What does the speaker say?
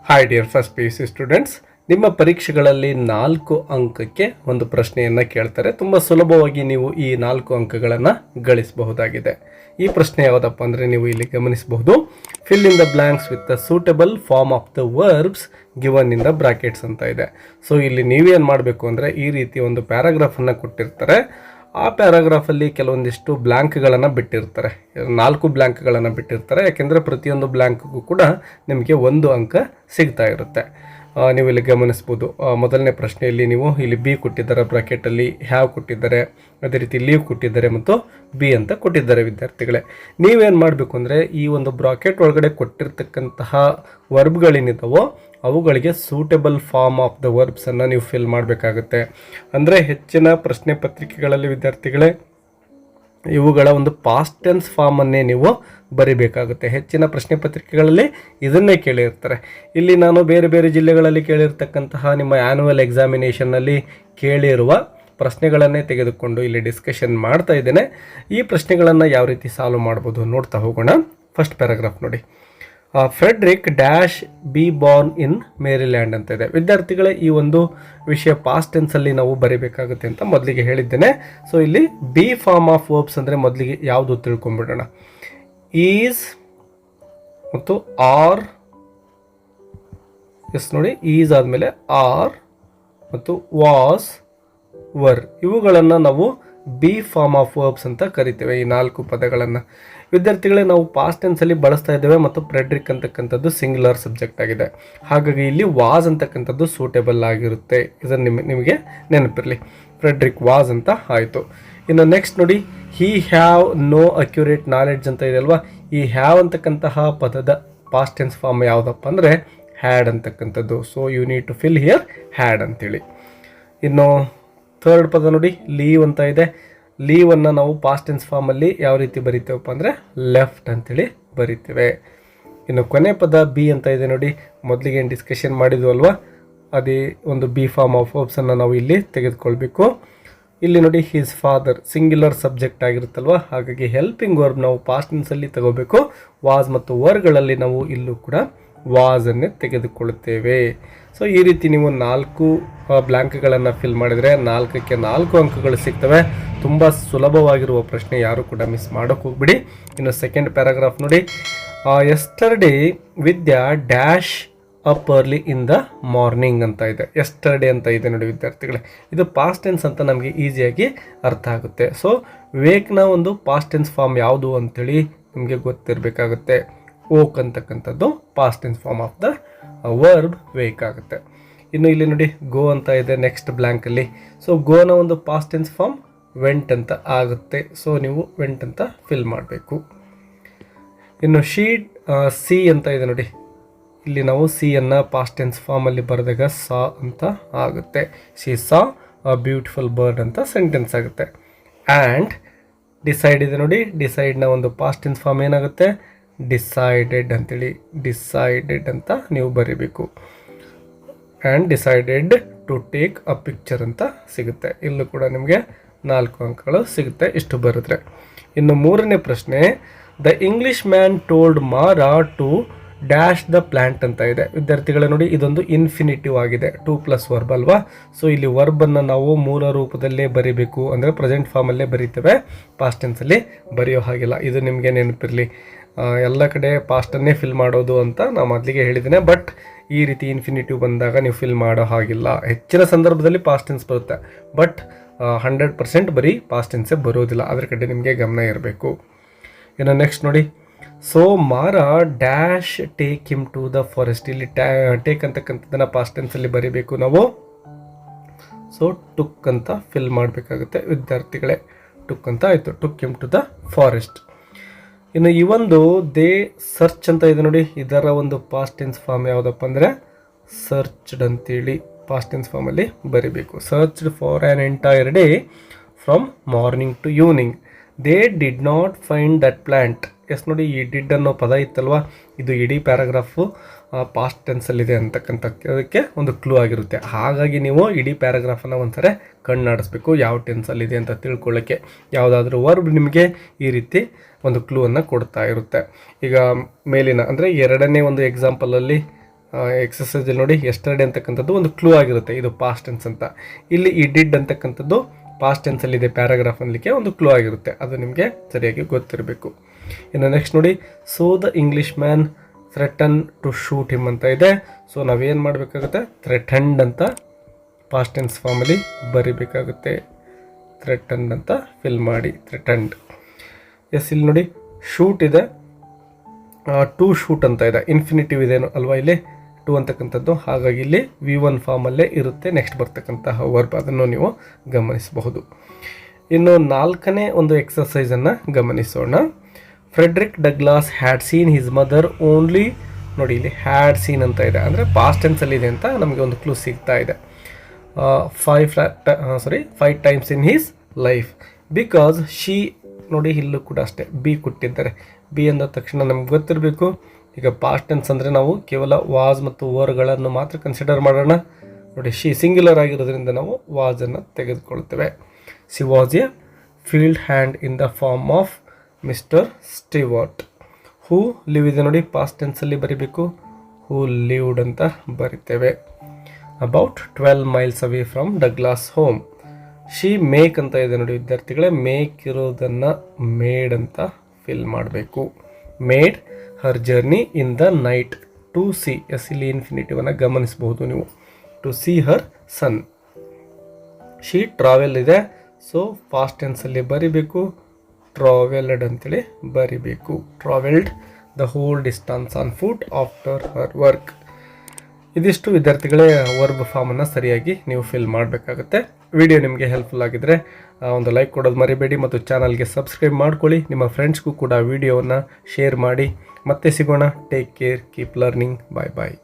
Hi dear first P U C students, ನಿಮ್ಮ ಪರೀಕ್ಷೆಗಳಲ್ಲಿ 4 ಅಂಕಕ್ಕೆ ಒಂದು ಪ್ರಶ್ನೆಯನ್ನು ಕೇಳ್ತಾರೆ. ತುಂಬ ಸುಲಭವಾಗಿ ನೀವು ಈ 4 ಅಂಕಗಳನ್ನು ಗಳಿಸಬಹುದಾಗಿದೆ. ಈ ಪ್ರಶ್ನೆ ಯಾವುದಪ್ಪ ಅಂದರೆ ನೀವು ಇಲ್ಲಿ ಗಮನಿಸಬಹುದು, fill in the blanks with the suitable form of the verbs given in the brackets ಅಂತ ಇದೆ. ಸೊ ಇಲ್ಲಿ ನೀವೇನು ಮಾಡಬೇಕು ಅಂದರೆ ಈ ರೀತಿ ಒಂದು ಪ್ಯಾರಾಗ್ರಾಫನ್ನು ಕೊಟ್ಟಿರ್ತಾರೆ. ಆ ಪ್ಯಾರಾಗ್ರಾಫಲ್ಲಿ ಕೆಲವೊಂದಿಷ್ಟು ಬ್ಲ್ಯಾಂಕ್ಗಳನ್ನು ಬಿಟ್ಟಿರ್ತಾರೆ, 4 ಬ್ಲ್ಯಾಂಕ್ಗಳನ್ನು ಬಿಟ್ಟಿರ್ತಾರೆ. ಯಾಕೆಂದರೆ ಪ್ರತಿಯೊಂದು ಬ್ಲ್ಯಾಂಕ್ಗೂ ಕೂಡ ನಿಮಗೆ 1 ಅಂಕ ಸಿಗ್ತಾ ಇರುತ್ತೆ. ನೀವು ಇಲ್ಲಿ ಗಮನಿಸ್ಬೋದು, ಮೊದಲನೇ ಪ್ರಶ್ನೆಯಲ್ಲಿ ನೀವು ಇಲ್ಲಿ ಬಿ ಕೊಟ್ಟಿದ್ದಾರೆ, ಬ್ರಾಕೆಟಲ್ಲಿ ಹ್ಯಾವ್ ಕೊಟ್ಟಿದ್ದಾರೆ, ಅದೇ ರೀತಿ ಲೀವ್ ಕೊಟ್ಟಿದ್ದಾರೆ ಮತ್ತು ಬಿ ಅಂತ ಕೊಟ್ಟಿದ್ದಾರೆ. ವಿದ್ಯಾರ್ಥಿಗಳೇ, ನೀವೇನು ಮಾಡಬೇಕು ಅಂದರೆ ಈ ಒಂದು ಬ್ರಾಕೆಟ್ ಒಳಗಡೆ ಕೊಟ್ಟಿರ್ತಕ್ಕಂತಹ ವರ್ಬ್ಗಳೇನಿದ್ದಾವೋ ಅವುಗಳಿಗೆ ಸೂಟೇಬಲ್ ಫಾರ್ಮ್ ಆಫ್ ದ ವರ್ಬ್ಸನ್ನು ನೀವು ಫಿಲ್ ಮಾಡಬೇಕಾಗುತ್ತೆ. ಅಂದರೆ ಹೆಚ್ಚಿನ ಪ್ರಶ್ನೆ ಪತ್ರಿಕೆಗಳಲ್ಲಿ ವಿದ್ಯಾರ್ಥಿಗಳೇ ಇವುಗಳ ಒಂದು ಪಾಸ್ಟ್ ಟೆನ್ಸ್ ಫಾರ್ಮನ್ನೇ ನೀವು ಬರಿಬೇಕಾಗುತ್ತೆ. ಹೆಚ್ಚಿನ ಪ್ರಶ್ನೆ ಪತ್ರಿಕೆಗಳಲ್ಲಿ ಇದನ್ನೇ ಕೇಳಿರ್ತಾರೆ. ಇಲ್ಲಿ ನಾನು ಬೇರೆ ಬೇರೆ ಜಿಲ್ಲೆಗಳಲ್ಲಿ ಕೇಳಿರ್ತಕ್ಕಂತಹ ನಿಮ್ಮ ಆ್ಯನ್ಯುವಲ್ ಎಕ್ಸಾಮಿನೇಷನ್ನಲ್ಲಿ ಕೇಳಿರುವ ಪ್ರಶ್ನೆಗಳನ್ನೇ ತೆಗೆದುಕೊಂಡು ಇಲ್ಲಿ ಡಿಸ್ಕಷನ್ ಮಾಡ್ತಾ ಇದ್ದೇನೆ. ಈ ಪ್ರಶ್ನೆಗಳನ್ನು ಯಾವ ರೀತಿ ಸಾಲ್ವ್ ಮಾಡ್ಬೋದು ನೋಡ್ತಾ ಹೋಗೋಣ. ಫಸ್ಟ್ ಪ್ಯಾರಾಗ್ರಾಫ್ ನೋಡಿ, Friedrich dash B born in Maryland ಅಂತ ಇದೆ. ವಿದ್ಯಾರ್ಥಿಗಳೇ, ಈ ಒಂದು ವಿಷಯ ಪಾಸ್ಟ್ ಟೆನ್ಸಲ್ಲಿ ನಾವು ಬರೀಬೇಕಾಗುತ್ತೆ ಅಂತ ಮೊದಲಿಗೆ ಹೇಳಿದ್ದೇನೆ. ಸೊ ಇಲ್ಲಿ ಬಿ ಫಾರ್ಮ್ ಆಫ್ ವರ್ಬ್ಸ್ ಅಂದರೆ ಮೊದಲಿಗೆ ಯಾವುದು ತಿಳ್ಕೊಂಡ್ಬಿಡೋಣ. ಈಸ್ ಮತ್ತು ಆರ್, ಎಸ್ ನೋಡಿ, ಈಸ್ ಆದಮೇಲೆ ಆರ್ ಮತ್ತು ವಾಸ್, ವರ್, ಇವುಗಳನ್ನು ನಾವು ಬಿ ಫಾರ್ಮ್ ಆಫ್ ವರ್ಬ್ಸ್ ಅಂತ ಕರಿತೇವೆ. ಈ 4 ಪದಗಳನ್ನು ವಿದ್ಯಾರ್ಥಿಗಳೇ ನಾವು ಪಾಸ್ಟ್ ಟೆನ್ಸಲ್ಲಿ ಬಳಸ್ತಾ ಇದ್ದೇವೆ ಮತ್ತು ಫ್ರೆಡ್ರಿಕ್ ಅಂತಕ್ಕಂಥದ್ದು ಸಿಂಗ್ಯುಲರ್ ಸಬ್ಜೆಕ್ಟ್ ಆಗಿದೆ. ಹಾಗಾಗಿ ಇಲ್ಲಿ ವಾಸ್ ಅಂತಕ್ಕಂಥದ್ದು ಸೂಟೇಬಲ್ ಆಗಿರುತ್ತೆ. ಇದನ್ನು ನಿಮಗೆ ನೆನಪಿರಲಿ, ಫ್ರೆಡ್ರಿಕ್ ವಾಸ್ ಅಂತ ಆಯಿತು. ಇನ್ನು ನೆಕ್ಸ್ಟ್ ನೋಡಿ, he have no accurate knowledge ಅಂತ ಇದೆ ಅಲ್ವಾ. ಈ ಹ್ಯಾವ್ ಅಂತಕ್ಕಂತಹ ಪದದ ಪಾಸ್ಟ್ ಟೆನ್ಸ್ ಫಾರ್ಮ್ ಯಾವುದಪ್ಪ ಅಂದರೆ ಹ್ಯಾಡ್ ಅಂತಕ್ಕಂಥದ್ದು. So you need to fill here had ಅಂತೇಳಿ. ಇನ್ನು ಥರ್ಡ್ ಪದ ನೋಡಿ, ಲೀವ್ ಅಂತ ಇದೆ. ಲೀವನ್ನು ನಾವು ಪಾಸ್ಟ್ ಟೆನ್ಸ್ ಫಾರ್ಮಲ್ಲಿ ಯಾವ ರೀತಿ ಬರಿತೇವಪ್ಪ ಅಂದರೆ ಲೆಫ್ಟ್ ಅಂತೇಳಿ ಬರಿತೇವೆ. ಇನ್ನು ಕೊನೆ ಪದ ಬಿ ಅಂತ ಇದೆ ನೋಡಿ, ಮೊದಲಿಗೆ ಏನು ಡಿಸ್ಕಷನ್ ಮಾಡಿದ್ವು ಅಲ್ವಾ, ಅದೇ ಒಂದು ಬಿ ಫಾರ್ಮ್ ಆಫ್ ವರ್ಬ್ಸನ್ನು ನಾವು ಇಲ್ಲಿ ತೆಗೆದುಕೊಳ್ಬೇಕು. ಇಲ್ಲಿ ನೋಡಿ, ಹಿಸ್ ಫಾದರ್ ಸಿಂಗ್ಯುಲರ್ ಸಬ್ಜೆಕ್ಟ್ ಆಗಿರುತ್ತಲ್ವ, ಹಾಗಾಗಿ ಹೆಲ್ಪಿಂಗ್ ವರ್ಬ್ ನಾವು ಪಾಸ್ಟ್ ಟೆನ್ಸಲ್ಲಿ ತಗೋಬೇಕು. ವಾಸ್ ಮತ್ತು ವರ್ಗಳಲ್ಲಿ ನಾವು ಇಲ್ಲೂ ಕೂಡ ವಾಸನ್ನೇ ತೆಗೆದುಕೊಳ್ಳುತ್ತೇವೆ. ಸೊ ಈ ರೀತಿ ನೀವು 4 ಬ್ಲ್ಯಾಂಕ್ಗಳನ್ನು ಫಿಲ್ ಮಾಡಿದರೆ 4ಕ್ಕೆ 4 ಅಂಕಗಳು ಸಿಗ್ತವೆ. ತುಂಬ ಸುಲಭವಾಗಿರುವ ಪ್ರಶ್ನೆ, ಯಾರು ಕೂಡ ಮಿಸ್ ಮಾಡೋಕ್ಕೆ ಹೋಗ್ಬಿಡಿ. ಇನ್ನು ಸೆಕೆಂಡ್ ಪ್ಯಾರಾಗ್ರಾಫ್ ನೋಡಿ, yesterday Vidya dash up early in the morning ಅಂತ ಇದೆ. ಎಸ್ಟರ್ಡೇ ಅಂತ ಇದೆ ನೋಡಿ ವಿದ್ಯಾರ್ಥಿಗಳೇ, ಇದು ಪಾಸ್ಟ್ ಟೆನ್ಸ್ ಅಂತ ನಮಗೆ ಈಸಿಯಾಗಿ ಅರ್ಥ ಆಗುತ್ತೆ. ಸೊ ವೇಕ್ನ ಒಂದು ಪಾಸ್ಟ್ ಟೆನ್ಸ್ ಫಾರ್ಮ್ ಯಾವುದು ಅಂಥೇಳಿ ನಿಮಗೆ ಗೊತ್ತಿರಬೇಕಾಗುತ್ತೆ. ಓಕ್ ಅಂತಕ್ಕಂಥದ್ದು past tense form of the verb wake ಆಗುತ್ತೆ. ಇನ್ನು ಇಲ್ಲಿ ನೋಡಿ, ಗೋ ಅಂತ ಇದೆ ನೆಕ್ಸ್ಟ್ ಬ್ಲ್ಯಾಂಕಲ್ಲಿ. ಸೊ ಗೋನ ಒಂದು ಪಾಸ್ಟ್ ಟೆನ್ಸ್ ಫಾರ್ಮ್ ವೆಂಟ್ ಅಂತ ಆಗುತ್ತೆ. ಸೊ ನೀವು ವೆಂಟ್ ಅಂತ ಫಿಲ್ ಮಾಡಬೇಕು. ಇನ್ನು ಶೀಟ್ ಸಿ ಅಂತ ಇದೆ ನೋಡಿ, ಇಲ್ಲಿ ನಾವು ಸಿಯನ್ನು ಪಾಸ್ಟ್ ಟೆನ್ಸ್ ಫಾರ್ಮಲ್ಲಿ ಬರೆದಾಗ ಸಾ ಅಂತ ಆಗುತ್ತೆ. She saw a beautiful bird ಅಂತ ಸೆಂಟೆನ್ಸ್ ಆಗುತ್ತೆ. ಆ್ಯಂಡ್ ಡಿಸೈಡ್ ಇದೆ ನೋಡಿ, ಡಿಸೈಡ್ನ ಒಂದು ಪಾಸ್ಟ್ ಟೆನ್ಸ್ ಫಾರ್ಮ್ ಏನಾಗುತ್ತೆ, ಡಿಸೈಡೆಡ್ ಅಂತೇಳಿ ಡಿಸೈಡೆಡ್ ಅಂತ ನೀವು ಬರೀಬೇಕು. And decided to take a picture ಅಂತ ಸಿಗುತ್ತೆ. ಇಲ್ಲೂ ಕೂಡ ನಿಮಗೆ 4 ಅಂಕಗಳು ಸಿಗುತ್ತೆ ಇಷ್ಟು ಬರೆದ್ರೆ. ಇನ್ನು ಮೂರನೇ ಪ್ರಶ್ನೆ, ದ ಇಂಗ್ಲಿಷ್ ಮ್ಯಾನ್ ಟೋಲ್ಡ್ ಮಾರಾ ಟು ಡ್ಯಾಶ್ ದ ಪ್ಲ್ಯಾಂಟ್ ಅಂತ ಇದೆ. ವಿದ್ಯಾರ್ಥಿಗಳ ನೋಡಿ, ಇದೊಂದು ಇನ್ಫಿನಿಟಿವ್ ಆಗಿದೆ, 2+ ವರ್ಬ್ ಅಲ್ವಾ. ಸೊ ಇಲ್ಲಿ ವರ್ಬನ್ನು ನಾವು ಮೂಲ ರೂಪದಲ್ಲೇ ಬರೀಬೇಕು, ಅಂದರೆ ಪ್ರೆಸೆಂಟ್ ಫಾರ್ಮಲ್ಲೇ ಬರೀತೇವೆ, ಪಾಸ್ಟ್ ಟೆನ್ಸಲ್ಲಿ ಬರೆಯೋ ಹಾಗಿಲ್ಲ. ಇದು ನಿಮಗೆ ನೆನಪಿರಲಿ. ಎಲ್ಲ ಕಡೆ ಪಾಸ್ಟನ್ನೇ ಫಿಲ್ ಮಾಡೋದು ಅಂತ ನಾನು ಮೊದಲಿಗೆ ಹೇಳಿದ್ದೇನೆ, ಬಟ್ ಈ ರೀತಿ ಇನ್ಫಿನಿಟಿವ್ ಬಂದಾಗ ನೀವು ಫಿಲ್ ಮಾಡೋ ಹಾಗಿಲ್ಲ. ಹೆಚ್ಚಿನ ಸಂದರ್ಭದಲ್ಲಿ ಪಾಸ್ಟ್ ಟೆನ್ಸ್ ಬರುತ್ತೆ, ಬಟ್ 100% ಬರೀ ಪಾಸ್ಟ್ ಟೆನ್ಸೇ ಬರೋದಿಲ್ಲ. ಅದರ ಕಡೆ ನಿಮಗೆ ಗಮನ ಇರಬೇಕು. ಇನ್ನು ನೆಕ್ಸ್ಟ್ ನೋಡಿ, so Mara dash take him to the forest. ಇಲ್ಲಿ ಟೇಕ್ ಅಂತಕ್ಕಂಥದ್ದನ್ನು ಪಾಸ್ಟ್ ಟೆನ್ಸಲ್ಲಿ ಬರೀಬೇಕು ನಾವು. ಸೊ ಟುಕ್ ಅಂತ ಫಿಲ್ ಮಾಡಬೇಕಾಗುತ್ತೆ ವಿದ್ಯಾರ್ಥಿಗಳೇ. ಟುಕ್ ಅಂತ ಆಯಿತು, took him to the forest. ಇನ್ನು ಈ ಒಂದು ದೇ ಸರ್ಚ್ ಅಂತ ಇದೆ ನೋಡಿ, ಇದರ ಒಂದು ಪಾಸ್ಟ್ ಟೆನ್ಸ್ ಫಾರ್ಮ್ ಯಾವುದಪ್ಪ ಅಂದರೆ ಸರ್ಚ್ಡ್ ಅಂತೇಳಿ ಪಾಸ್ಟ್ ಟೆನ್ಸ್ ಫಾರ್ಮಲ್ಲಿ ಬರೀಬೇಕು. Searched for an entire day from morning to evening. They did not find that plant. Yes ನೋಡಿ, ಈ ಡಿಡ್ ಅನ್ನೋ ಪದ ಇತ್ತಲ್ವ, ಇದು ಇಡೀ ಪ್ಯಾರಾಗ್ರಾಫು ಪಾಸ್ಟ್ ಟೆನ್ಸಲ್ಲಿದೆ ಅಂತಕ್ಕಂಥದ್ದಕ್ಕೆ ಒಂದು ಕ್ಲೂ ಆಗಿರುತ್ತೆ. ಹಾಗಾಗಿ ನೀವು ಇಡೀ ಪ್ಯಾರಾಗ್ರಾಫನ್ನು ಒಂದ್ಸರಿ ಕಣ್ಣಾಡಿಸ್ಬೇಕು, ಯಾವ ಟೆನ್ಸಲ್ಲಿದೆ ಅಂತ ತಿಳ್ಕೊಳ್ಳೋಕ್ಕೆ. ಯಾವುದಾದ್ರೂ ವರ್ಬ್ ನಿಮಗೆ ಈ ರೀತಿ ಒಂದು ಕ್ಲೂವನ್ನು ಕೊಡ್ತಾ ಇರುತ್ತೆ. ಈಗ ಮೇಲಿನ ಅಂದರೆ ಎರಡನೇ ಒಂದು ಎಕ್ಸಾಂಪಲಲ್ಲಿ ಎಕ್ಸಸೈಸಲ್ಲಿ ನೋಡಿ ಎಸ್ಟರ್ಡೇ ಅಂತಕ್ಕಂಥದ್ದು ಒಂದು ಕ್ಲೂ ಆಗಿರುತ್ತೆ, ಇದು ಪಾಸ್ಟ್ ಟೆನ್ಸ್ ಅಂತ. ಇಲ್ಲಿ ಈ ಡಿಡ್ ಅಂತಕ್ಕಂಥದ್ದು ಪಾಸ್ಟ್ ಟೆನ್ಸಲ್ಲಿದೆ ಪ್ಯಾರಾಗ್ರಾಫ್ ಅನ್ನಲಿಕ್ಕೆ ಒಂದು ಕ್ಲೂ ಆಗಿರುತ್ತೆ, ಅದು ನಿಮಗೆ ಸರಿಯಾಗಿ ಗೊತ್ತಿರಬೇಕು. ಇನ್ನು ನೆಕ್ಸ್ಟ್ ನೋಡಿ, so the English man threatened to shoot him ಅಂತ ಇದೆ. ಸೊ ನಾವೇನು ಮಾಡಬೇಕಾಗುತ್ತೆ, ಥ್ರೆಟನ್ಡ್ ಅಂತ ಪಾಸ್ಟ್ ಟೆನ್ಸ್ ಫಾರ್ಮಲ್ಲಿ ಬರಿಬೇಕಾಗುತ್ತೆ. ಥ್ರೆಟನ್ಡ್ ಅಂತ ಫಿಲ್ ಮಾಡಿ, ಥ್ರೆಟನ್ಡ್. ಎಸ್, ಇಲ್ಲಿ ನೋಡಿ ಶೂಟ್ ಇದೆ, ಟು ಶೂಟ್ ಅಂತ ಇದೆ, ಇನ್ಫಿನಿಟಿವ್ ಇದೇನು ಅಲ್ವಾ ಇಲ್ಲಿ ಟು ಅಂತಕ್ಕಂಥದ್ದು, ಹಾಗಾಗಿ ಇಲ್ಲಿ V1 ಫಾರ್ಮಲ್ಲೇ ಇರುತ್ತೆ ನೆಕ್ಸ್ಟ್ ಬರ್ತಕ್ಕಂತಹ ವರ್ಬ್, ಅದನ್ನು ನೀವು ಗಮನಿಸಬಹುದು. ಇನ್ನು 4ನೇ ಒಂದು ಎಕ್ಸಸೈಸನ್ನು ಗಮನಿಸೋಣ. Friedrich Douglas had seen his mother only, ನೋಡಿ ಇಲ್ಲಿ ಹ್ಯಾಡ್ ಸೀನ್ ಅಂತ ಇದೆ, ಅಂದರೆ ಪಾಸ್ಟ್ ಟೆನ್ಸಲ್ಲಿ ಇದೆ ಅಂತ ನಮಗೆ ಒಂದು ಕ್ಲೂ ಸಿಗ್ತಾ ಇದೆ. 5 times in his life because she, ನೋಡಿ ಇಲ್ಲೂ ಕೂಡ ಅಷ್ಟೇ ಬಿ ಕೊಟ್ಟಿದ್ದಾರೆ. ಬಿ ಅಂದ ತಕ್ಷಣ ನಮ್ಗೆ ಗೊತ್ತಿರಬೇಕು, ಈಗ ಪಾಸ್ಟ್ ಟೆನ್ಸ್ ಅಂದರೆ ನಾವು ಕೇವಲ ವಾಸ್ ಮತ್ತು ವರ್ಗಳನ್ನು ಮಾತ್ರ ಕನ್ಸಿಡರ್ ಮಾಡೋಣ. ನೋಡಿ ಶಿ ಸಿಂಗ್ಯುಲರ್ ಆಗಿರೋದ್ರಿಂದ ನಾವು ವಾಸನ್ನು ತೆಗೆದುಕೊಳ್ತೇವೆ. She was a field hand in the farm of mister Stewart. Who live ಇದೆ ನೋಡಿ ಪಾಸ್ಟ್ ಟೆನ್ಸಲ್ಲಿ ಬರಿಬೇಕು, ಹೂ ಲಿವ್ಡ್ ಅಂತ ಬರಿತೇವೆ. About 12 miles away from Douglas home. She make ಅಂತ ಇದೆ ನೋಡಿ ವಿದ್ಯಾರ್ಥಿಗಳೇ, ಮೇಕ್ ಇರೋದನ್ನು ಮೇಡ್ ಅಂತ ಫಿಲ್ ಮಾಡಬೇಕು. Made her journey in the night to see, yes ಇಲ್ಲಿ ಇನ್ಫಿನಿಟಿವನ್ನು ಗಮನಿಸಬಹುದು ನೀವು, to see her son. She travel ಇದೆ, ಸೊ ಪಾಸ್ಟ್ ಟೆನ್ಸಲ್ಲಿ ಬರಿಬೇಕು, ಟ್ರಾವೆಲ್ಡ್ ಅಂತೇಳಿ ಬರಿಬೇಕು. Travelled the whole distance on foot after her work. ಇದಿಷ್ಟು ವಿದ್ಯಾರ್ಥಿಗಳೇ ವರ್ಬ್ ಫಾರ್ಮನ್ನು ಸರಿಯಾಗಿ ನೀವು ಫಿಲ್ ಮಾಡಬೇಕಾಗುತ್ತೆ. ವಿಡಿಯೋ ನಿಮಗೆ ಹೆಲ್ಪ್ಫುಲ್ ಆಗಿದ್ದರೆ ಒಂದು ಲೈಕ್ ಕೊಡೋದು ಮರಿಬೇಡಿ ಮತ್ತು ಚಾನಲ್ಗೆ ಸಬ್ಸ್ಕ್ರೈಬ್ ಮಾಡ್ಕೊಳ್ಳಿ. ನಿಮ್ಮ ಫ್ರೆಂಡ್ಸ್ಗೂ ಕೂಡ ವಿಡಿಯೋವನ್ನು ಶೇರ್ ಮಾಡಿ. ಮತ್ತೆ ಸಿಗೋಣ. Take care, keep learning. Bye ಬಾಯ್.